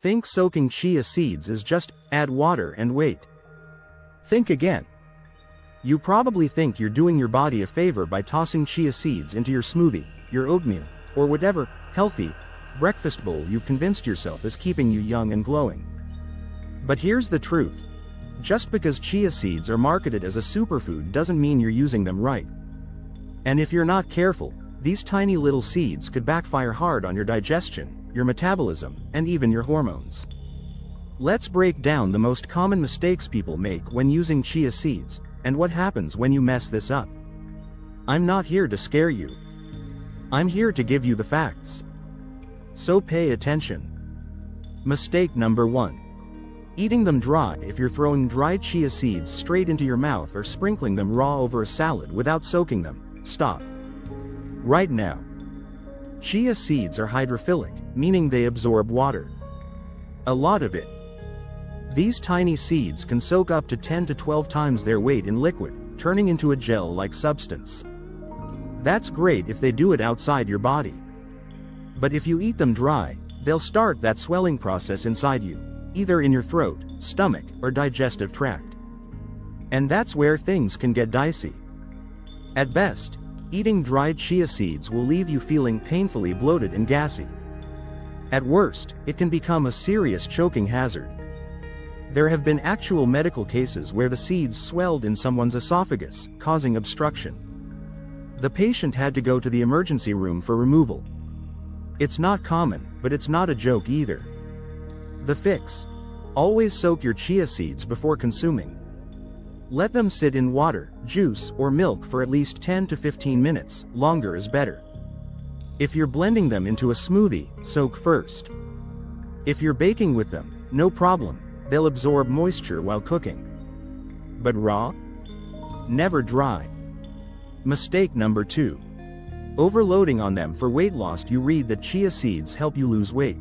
Think soaking chia seeds is just add water and wait. Think again. You probably think you're doing your body a favor by tossing chia seeds into your smoothie, your oatmeal, or whatever healthy breakfast bowl you've convinced yourself is keeping you young and glowing. But here's the truth. Just because chia seeds are marketed as a superfood doesn't mean you're using them right. And if you're not careful, these tiny little seeds could backfire hard on your digestion, your metabolism, and even your hormones. Let's break down the most common mistakes people make when using chia seeds, and what happens when you mess this up. I'm not here to scare you. I'm here to give you the facts. So pay attention. Mistake number 1. Eating them dry. If you're throwing dried chia seeds straight into your mouth or sprinkling them raw over a salad without soaking them, stop. Right now. Chia seeds are hydrophilic, meaning they absorb water. A lot of it. These tiny seeds can soak up to 10 to 12 times their weight in liquid, turning into a gel-like substance. That's great if they do it outside your body. But if you eat them dry, they'll start that swelling process inside you, either in your throat, stomach, or digestive tract. And that's where things can get dicey. At best, eating dried chia seeds will leave you feeling painfully bloated and gassy. At worst, it can become a serious choking hazard. There have been actual medical cases where the seeds swelled in someone's esophagus, causing obstruction. The patient had to go to the emergency room for removal. It's not common, but it's not a joke either. The fix: always soak your chia seeds before consuming. Let them sit in water, juice, or milk for at least 10 to 15 minutes, longer is better. If you're blending them into a smoothie, soak first. If you're baking with them, no problem, they'll absorb moisture while cooking. But raw? Never dry. Mistake number 2. Overloading on them for weight loss. You read that chia seeds help you lose weight.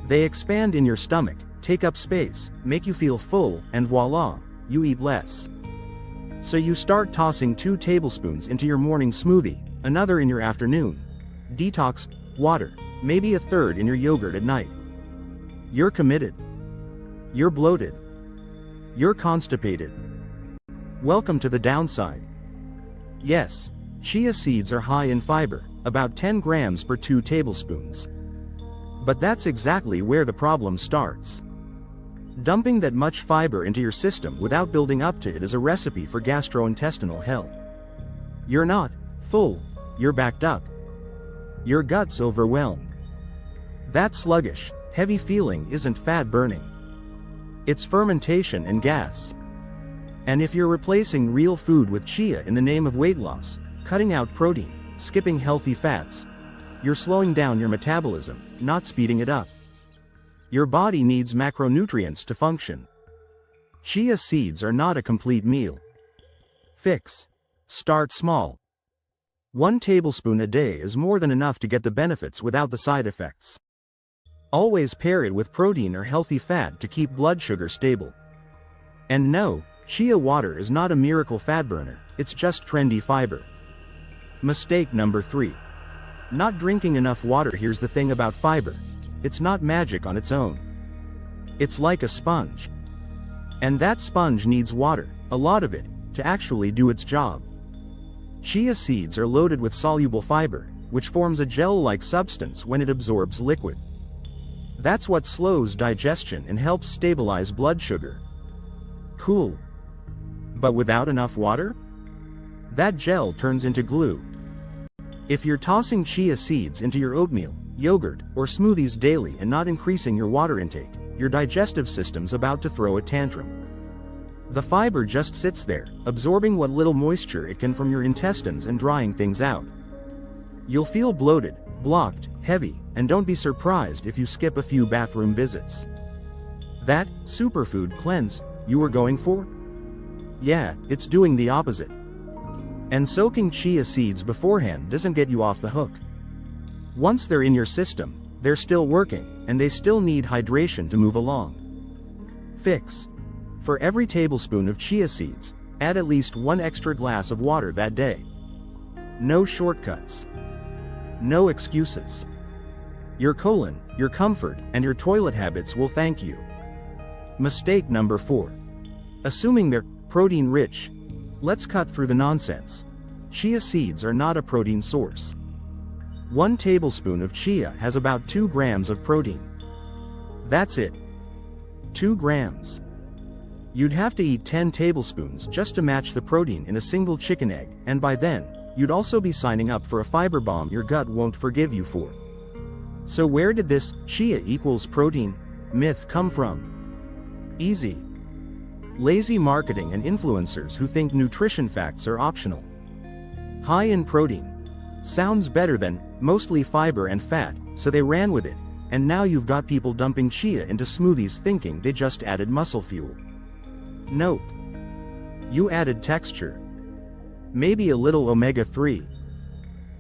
They expand in your stomach, take up space, make you feel full, and voila, you eat less. So you start tossing 2 tablespoons into your morning smoothie, another in your afternoon detox water, maybe a third in your yogurt at night. You're committed. You're bloated. You're constipated. Welcome to the downside. Yes, chia seeds are high in fiber, about 10 grams per 2 tablespoons. But that's exactly where the problem starts. Dumping that much fiber into your system without building up to it is a recipe for gastrointestinal hell. You're not full, you're backed up. Your gut's overwhelmed. That sluggish, heavy feeling isn't fat burning. It's fermentation and gas. And if you're replacing real food with chia in the name of weight loss, cutting out protein, skipping healthy fats, you're slowing down your metabolism, not speeding it up. Your body needs macronutrients to function. Chia seeds are not a complete meal. Fix: start small. 1 tablespoon a day is more than enough to get the benefits without the side effects. Always pair it with protein or healthy fat to keep blood sugar stable. And no, chia water is not a miracle fat burner, it's just trendy fiber. Mistake number 3. Not drinking enough water. Here's the thing about fiber. It's not magic on its own. It's like a sponge. And that sponge needs water, a lot of it, to actually do its job. Chia seeds are loaded with soluble fiber, which forms a gel-like substance when it absorbs liquid. That's what slows digestion and helps stabilize blood sugar. Cool. But without enough water? That gel turns into glue. If you're tossing chia seeds into your oatmeal, yogurt, or smoothies daily and not increasing your water intake, your digestive system's about to throw a tantrum. The fiber just sits there, absorbing what little moisture it can from your intestines and drying things out. You'll feel bloated, blocked, heavy, and don't be surprised if you skip a few bathroom visits. That superfood cleanse you were going for? Yeah, it's doing the opposite. And soaking chia seeds beforehand doesn't get you off the hook. Once they're in your system, they're still working, and they still need hydration to move along. Fix: for every tablespoon of chia seeds, add at least 1 extra glass of water that day. No shortcuts. No excuses. Your colon, your comfort, and your toilet habits will thank you. Mistake number 4. Assuming they're protein-rich. Let's cut through the nonsense. Chia seeds are not a protein source. 1 tablespoon of chia has about 2 grams of protein. That's it. 2 grams. You'd have to eat 10 tablespoons just to match the protein in a single chicken egg, and by then, you'd also be signing up for a fiber bomb your gut won't forgive you for. So where did this chia equals protein myth come from? Easy. Lazy marketing and influencers who think nutrition facts are optional. High in protein. Sounds better than mostly fiber and fat, so they ran with it, and now you've got people dumping chia into smoothies thinking they just added muscle fuel. Nope. You added texture. Maybe a little omega-3.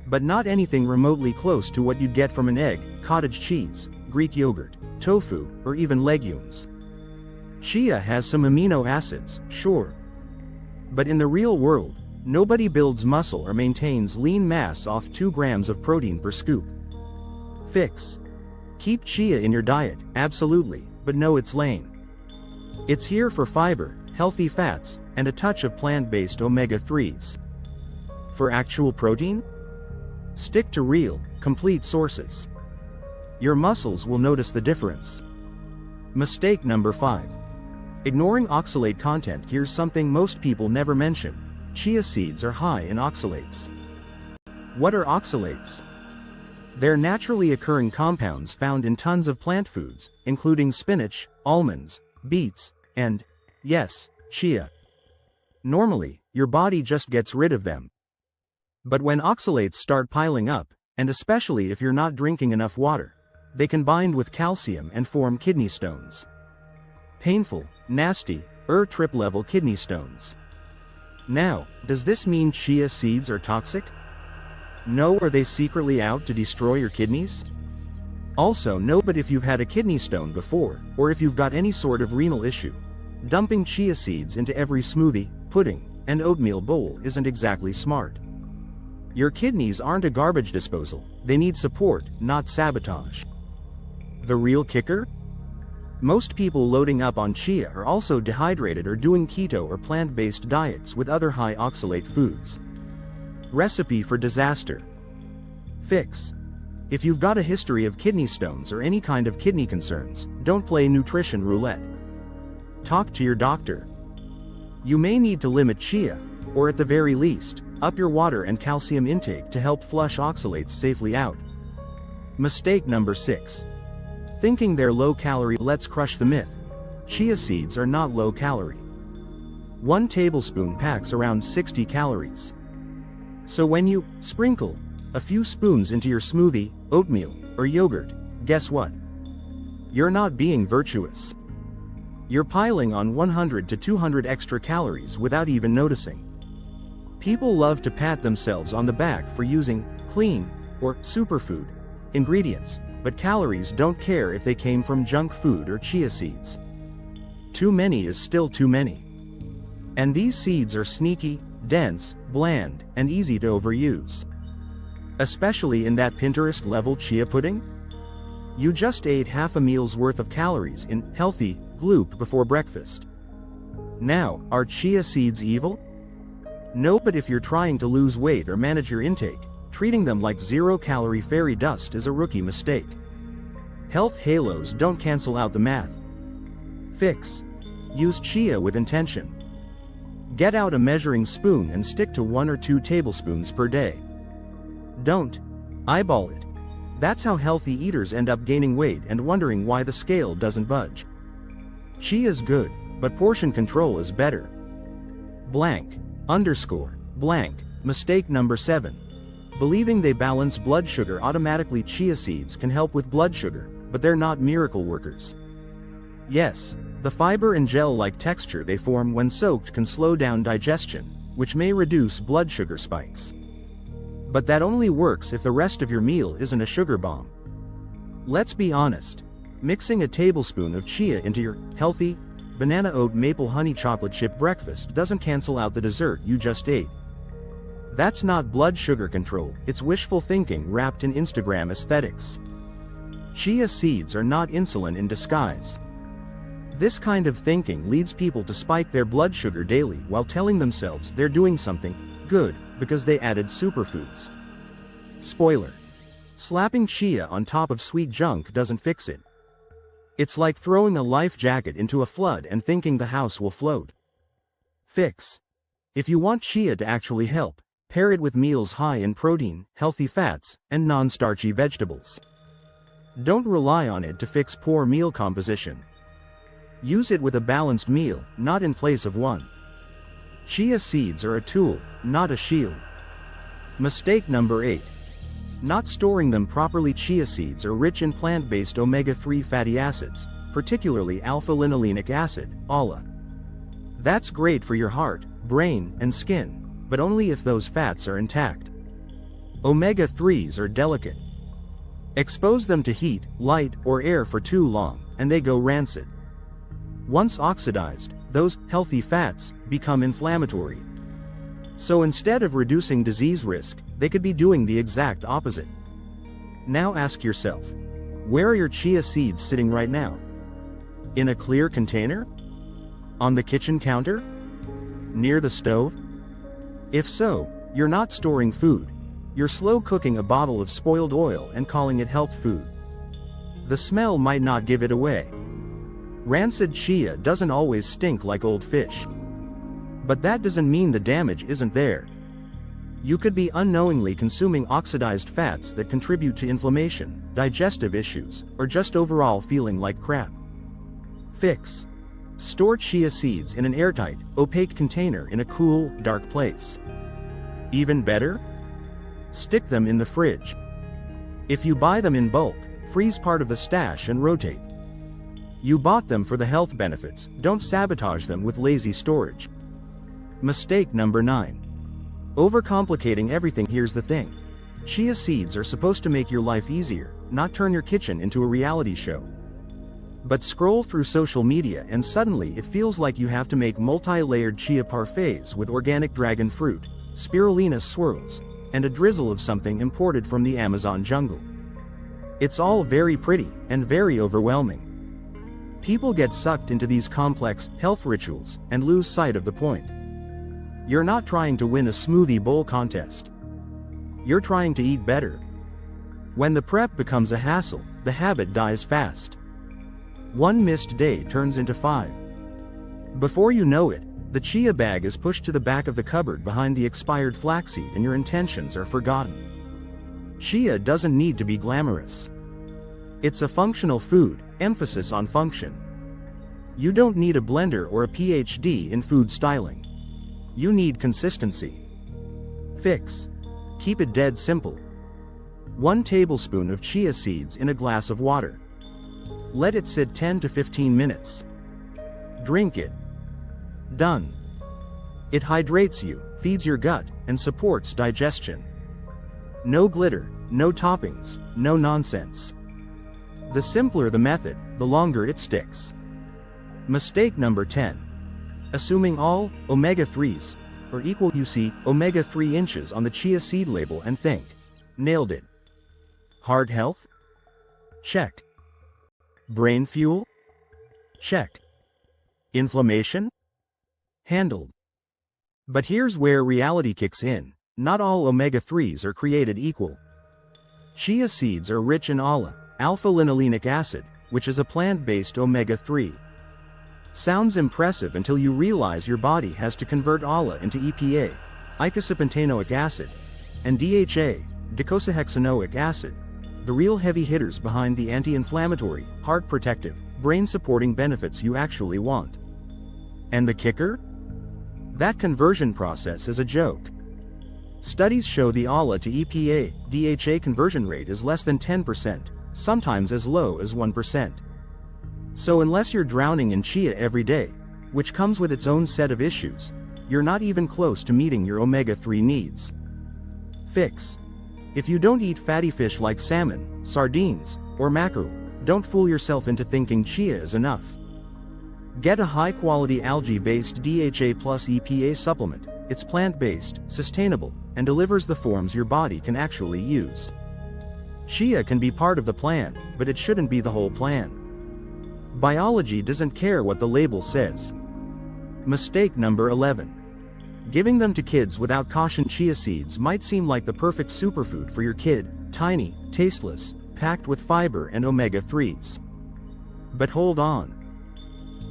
But not anything remotely close to what you'd get from an egg, cottage cheese, Greek yogurt, tofu, or even legumes. Chia has some amino acids, sure. But in the real world, nobody builds muscle or maintains lean mass off 2 grams of protein per scoop. Fix. Keep chia in your diet, absolutely, but know it's lame. It's here for fiber, healthy fats, and a touch of plant-based omega-3s. For actual protein? Stick to real, complete sources. Your muscles will notice the difference. Mistake number 5. Ignoring oxalate content. Here's something most people never mention. Chia seeds are high in oxalates. What are oxalates? They're naturally occurring compounds found in tons of plant foods, including spinach, almonds, beets, and, yes, chia. Normally, your body just gets rid of them. But when oxalates start piling up, and especially if you're not drinking enough water, they can bind with calcium and form kidney stones. Painful, nasty, trip-level kidney stones. Now, does this mean chia seeds are toxic? No. Are they secretly out to destroy your kidneys? Also no. But if you've had a kidney stone before, or if you've got any sort of renal issue, dumping chia seeds into every smoothie, pudding, and oatmeal bowl isn't exactly smart. Your kidneys aren't a garbage disposal, they need support, not sabotage. The real kicker? Most people loading up on chia are also dehydrated or doing keto or plant-based diets with other high oxalate foods. Recipe for disaster. Fix. If you've got a history of kidney stones or any kind of kidney concerns, don't play nutrition roulette. Talk to your doctor. You may need to limit chia, or at the very least, up your water and calcium intake to help flush oxalates safely out. Mistake number 6. Thinking they're low-calorie. Let's crush the myth. Chia seeds are not low-calorie. 1 tablespoon packs around 60 calories. So when you sprinkle a few spoons into your smoothie, oatmeal, or yogurt, guess what? You're not being virtuous. You're piling on 100 to 200 extra calories without even noticing. People love to pat themselves on the back for using clean or superfood ingredients, but calories don't care if they came from junk food or chia seeds. Too many is still too many. And these seeds are sneaky, dense, bland, and easy to overuse. Especially in that Pinterest-level chia pudding? You just ate half a meal's worth of calories in healthy gloop before breakfast. Now, are chia seeds evil? No, but if you're trying to lose weight or manage your intake, treating them like zero-calorie fairy dust is a rookie mistake. Health halos don't cancel out the math. Fix. Use chia with intention. Get out a measuring spoon and stick to 1 or 2 tablespoons per day. Don't eyeball it. That's how healthy eaters end up gaining weight and wondering why the scale doesn't budge. Chia's good, but portion control is better. __. Mistake number 7. Believing they balance blood sugar automatically. Chia seeds can help with blood sugar, but they're not miracle workers. Yes, the fiber and gel-like texture they form when soaked can slow down digestion, which may reduce blood sugar spikes. But that only works if the rest of your meal isn't a sugar bomb. Let's be honest. Mixing a tablespoon of chia into your healthy, banana oat maple honey chocolate chip breakfast doesn't cancel out the dessert you just ate. That's not blood sugar control, it's wishful thinking wrapped in Instagram aesthetics. Chia seeds are not insulin in disguise. This kind of thinking leads people to spike their blood sugar daily while telling themselves they're doing something good because they added superfoods. Spoiler: slapping chia on top of sweet junk doesn't fix it. It's like throwing a life jacket into a flood and thinking the house will float. Fix: if you want chia to actually help, pair it with meals high in protein, healthy fats, and non-starchy vegetables. Don't rely on it to fix poor meal composition. Use it with a balanced meal, not in place of one. Chia seeds are a tool, not a shield. Mistake number 8. Not storing them properly. Chia seeds are rich in plant-based omega-3 fatty acids, particularly alpha-linolenic acid, ALA. That's great for your heart, brain, and skin, but only if those fats are intact. Omega-3s are delicate. Expose them to heat, light, or air for too long, and they go rancid. Once oxidized, those healthy fats become inflammatory. So instead of reducing disease risk, they could be doing the exact opposite. Now ask yourself, where are your chia seeds sitting right now? In a clear container? On the kitchen counter? Near the stove? If so, you're not storing food. You're slow cooking a bottle of spoiled oil and calling it health food. The smell might not give it away. Rancid chia doesn't always stink like old fish. But that doesn't mean the damage isn't there. You could be unknowingly consuming oxidized fats that contribute to inflammation, digestive issues, or just overall feeling like crap. Fix: store chia seeds in an airtight, opaque container in a cool, dark place. Even better? Stick them in the fridge. If you buy them in bulk, freeze part of the stash and rotate. You bought them for the health benefits, don't sabotage them with lazy storage. Mistake number 9. Overcomplicating everything. Here's the thing. Chia seeds are supposed to make your life easier, not turn your kitchen into a reality show. But scroll through social media and suddenly it feels like you have to make multi-layered chia parfaits with organic dragon fruit, spirulina swirls, and a drizzle of something imported from the Amazon jungle. It's all very pretty and very overwhelming. People get sucked into these complex health rituals and lose sight of the point. You're not trying to win a smoothie bowl contest. You're trying to eat better. When the prep becomes a hassle, the habit dies fast. One missed day turns into 5. Before you know it, the chia bag is pushed to the back of the cupboard behind the expired flaxseed and your intentions are forgotten. Chia doesn't need to be glamorous. It's a functional food, emphasis on function. You don't need a blender or a PhD in food styling. You need consistency. Fix: keep it dead simple. 1 tablespoon of chia seeds in a glass of water. Let it sit 10 to 15 minutes. Drink it. Done. It hydrates you, feeds your gut, and supports digestion. No glitter, no toppings, no nonsense. The simpler the method, the longer it sticks. Mistake number 10. Assuming all omega-3s are equal. You see omega-3 inches on the chia seed label and think, nailed it. Heart health? Check. Brain fuel? Check. Inflammation? Handled. But here's where reality kicks in. Not all omega-3s are created equal. Chia seeds are rich in ALA, alpha-linolenic acid, which is a plant-based omega-3. Sounds impressive until you realize your body has to convert ALA into EPA, eicosapentaenoic acid, and DHA, docosahexaenoic acid, the real heavy hitters behind the anti-inflammatory, heart protective, brain-supporting benefits you actually want. And the kicker? That conversion process is a joke. Studies show the ALA to EPA, DHA conversion rate is less than 10%, sometimes as low as 1%. So unless you're drowning in chia every day, which comes with its own set of issues, you're not even close to meeting your omega-3 needs. Fix: if you don't eat fatty fish like salmon, sardines, or mackerel, don't fool yourself into thinking chia is enough. Get a high-quality algae-based DHA plus EPA supplement. It's plant-based, sustainable, and delivers the forms your body can actually use. Chia can be part of the plan, but it shouldn't be the whole plan. Biology doesn't care what the label says. Mistake number 11. Giving them to kids without caution. Chia seeds might seem like the perfect superfood for your kid, tiny, tasteless, packed with fiber and omega-3s. But hold on.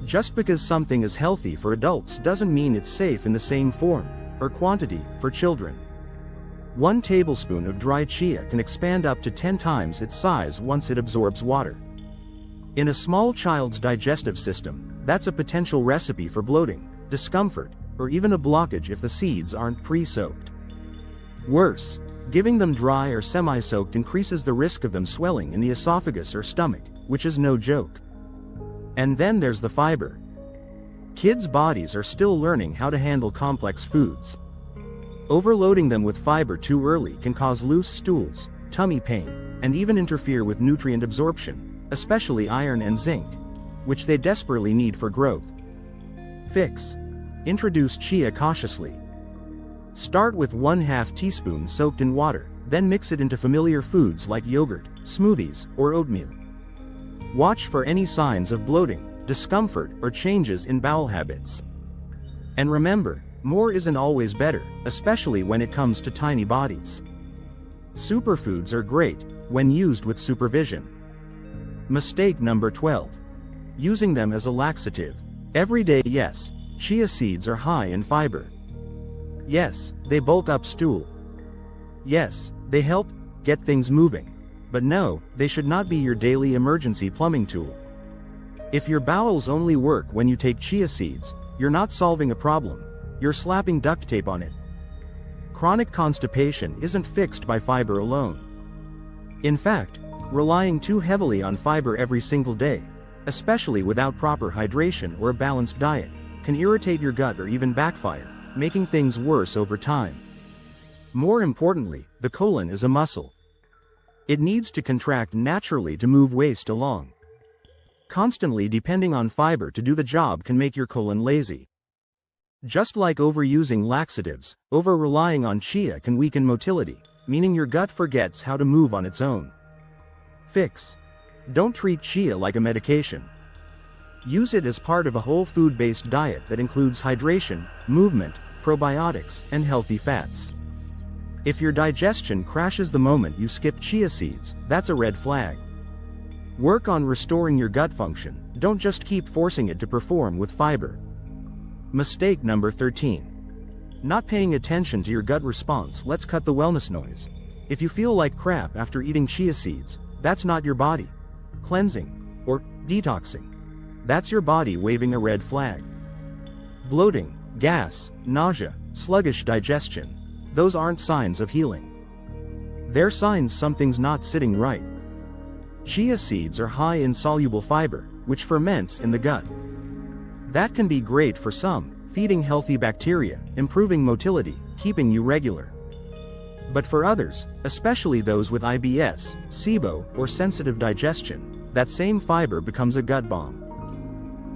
Just because something is healthy for adults doesn't mean it's safe in the same form or quantity for children. 1 tablespoon of dry chia can expand up to 10 times its size once it absorbs water. In a small child's digestive system, that's a potential recipe for bloating, discomfort, or even a blockage if the seeds aren't pre-soaked. Worse, giving them dry or semi-soaked increases the risk of them swelling in the esophagus or stomach, which is no joke. And then there's the fiber. Kids' bodies are still learning how to handle complex foods. Overloading them with fiber too early can cause loose stools, tummy pain, and even interfere with nutrient absorption, especially iron and zinc, which they desperately need for growth. Fix. Introduce chia cautiously. Start with 1/2 teaspoon soaked in water, then mix it into familiar foods like yogurt, smoothies, or oatmeal. Watch for any signs of bloating, discomfort, or changes in bowel habits. And remember, more isn't always better, especially when it comes to tiny bodies. Superfoods are great when used with supervision. Mistake number 12. Using them as a laxative. Every day. Yes, chia seeds are high in fiber. Yes, they bulk up stool. Yes, they help get things moving. But no, they should not be your daily emergency plumbing tool. If your bowels only work when you take chia seeds, you're not solving a problem, you're slapping duct tape on it. Chronic constipation isn't fixed by fiber alone. In fact, relying too heavily on fiber every single day, especially without proper hydration or a balanced diet, can irritate your gut or even backfire, making things worse over time. More importantly, the colon is a muscle. It needs to contract naturally to move waste along. Constantly depending on fiber to do the job can make your colon lazy. Just like overusing laxatives, over-relying on chia can weaken motility, meaning your gut forgets how to move on its own. Fix. Don't treat chia like a medication. Use it as part of a whole food-based diet that includes hydration, movement, probiotics, and healthy fats. If your digestion crashes the moment you skip chia seeds, that's a red flag. Work on restoring your gut function, don't just keep forcing it to perform with fiber. Mistake number 13. Not paying attention to your gut response. Let's cut the wellness noise. If you feel like crap after eating chia seeds, that's not your body cleansing or detoxing. That's your body waving a red flag. Bloating, gas, nausea, sluggish digestion. Those aren't signs of healing. They're signs something's not sitting right. Chia seeds are high in soluble fiber, which ferments in the gut. That can be great for some, feeding healthy bacteria, improving motility, keeping you regular. But for others, especially those with IBS, SIBO, or sensitive digestion, that same fiber becomes a gut bomb.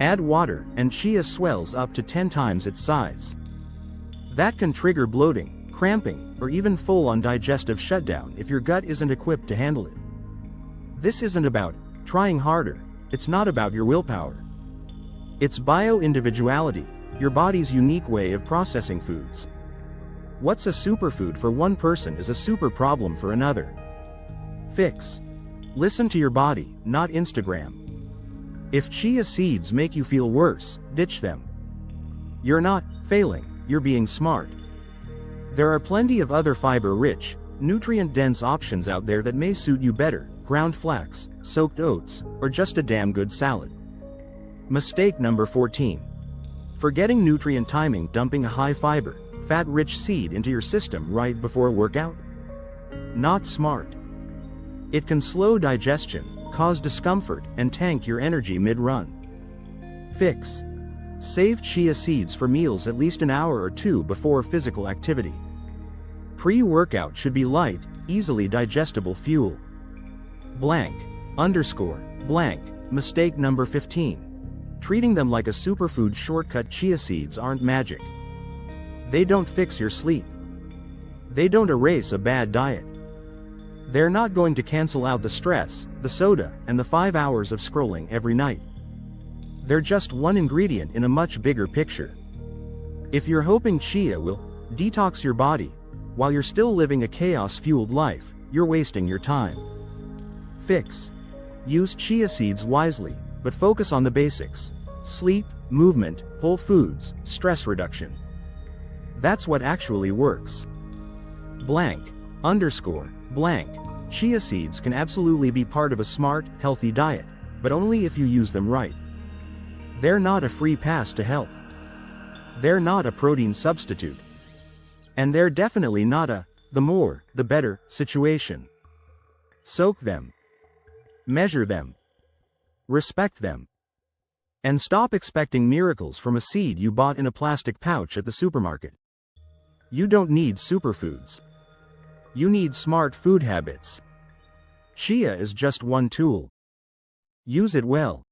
Add water, and chia swells up to 10 times its size. That can trigger bloating, cramping, or even full-on digestive shutdown if your gut isn't equipped to handle it. This isn't about trying harder, it's not about your willpower. It's bio-individuality, your body's unique way of processing foods. What's a superfood for one person is a super problem for another. Fix. Listen to your body, not Instagram. If chia seeds make you feel worse, ditch them. You're not failing, you're being smart. There are plenty of other fiber-rich, nutrient-dense options out there that may suit you better: ground flax, soaked oats, or just a damn good salad. Mistake number 14. Forgetting nutrient timing. Dumping a high-fiber, fat-rich seed into your system right before a workout? Not smart. It can slow digestion, cause discomfort, and tank your energy mid-run. Fix. Save chia seeds for meals at least an hour or two before physical activity. Pre-workout should be light, easily digestible fuel. Blank. Mistake number 15. Treating them like a superfood shortcut. Chia seeds aren't magic. They don't fix your sleep. They don't erase a bad diet. They're not going to cancel out the stress, the soda, and the 5 hours of scrolling every night. They're just one ingredient in a much bigger picture. If you're hoping chia will detox your body while you're still living a chaos-fueled life, you're wasting your time. Fix. Use chia seeds wisely, but focus on the basics: sleep, movement, whole foods, stress reduction. That's what actually works. Blank. Chia seeds can absolutely be part of a smart, healthy diet, but only if you use them right. They're not a free pass to health. They're not a protein substitute. And they're definitely not a the more, the better situation. Soak them. Measure them. Respect them. And stop expecting miracles from a seed you bought in a plastic pouch at the supermarket. You don't need superfoods. You need smart food habits. Chia is just one tool. Use it well.